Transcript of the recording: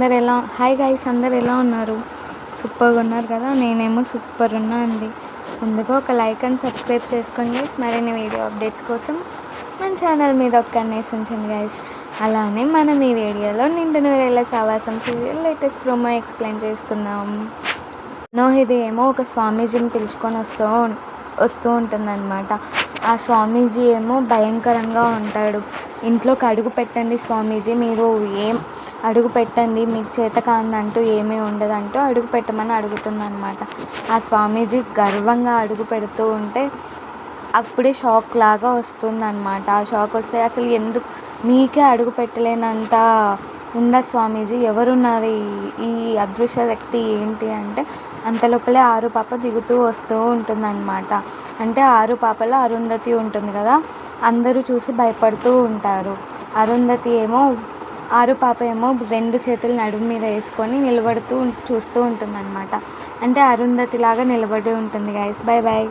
Hi guys, అందరు ఎలా ఉన్నారు? సూపర్గా ఉన్నారు కదా. నేనేమో సూపర్ ఉన్నా అండి. ముందుగా ఒక లైక్ అండ్ సబ్స్క్రైబ్ చేసుకోండి గైస్. మరిన్ని వీడియో అప్డేట్స్ కోసం మన ఛానల్ మీద ఒక కన్నేసి ఉంచండి గైస్. అలానే మనం ఈ వీడియోలో నిండు నూరేళ్ల సావాసం సీరియల్ లేటెస్ట్ ప్రోమో ఎక్స్ప్లెయిన్ చేసుకుందాం. నోహిది ఏమో ఒక స్వామీజీని పిలుచుకొని వస్తూ ఉంటుందన్నమాట. ఆ స్వామీజీ ఏమో భయంకరంగా ఉంటాడు. ఇంట్లోకి అడుగు పెట్టండి స్వామీజీ, మీరు ఏం అడుగు పెట్టండి, మీకు చేత కాదంటూ ఏమీ ఉండదంటూ అడుగు పెట్టమని అడుగుతుందన్నమాట. ఆ స్వామీజీ గర్వంగా అడుగు పెడుతూ ఉంటే అప్పుడే షాక్ లాగా వస్తుందన్నమాట. ఆ షాక్ వస్తే అసలు ఎందుకు మీకే అడుగు పెట్టలేనంత ఉందా స్వామీజీ, ఎవరున్నారు ఈ అదృశ్య వ్యక్తి ఏంటి అంటే అంతలోపలే ఆరు పాప దిగుతూ వస్తూ ఉంటుందన్నమాట. అంటే ఆరు పాపలో అరుంధతి ఉంటుంది కదా, అందరూ చూసి భయపడుతూ ఉంటారు. అరుంధతి ఏమో ఆరు పాప ఏమో రెండు చేతులు నడుము మీద వేసుకొని నిలబడుతూ చూస్తూ ఉంటుందన్నమాట. అంటే అరుంధతి లాగా నిలబడి ఉంటుంది గైస్. Bye bye.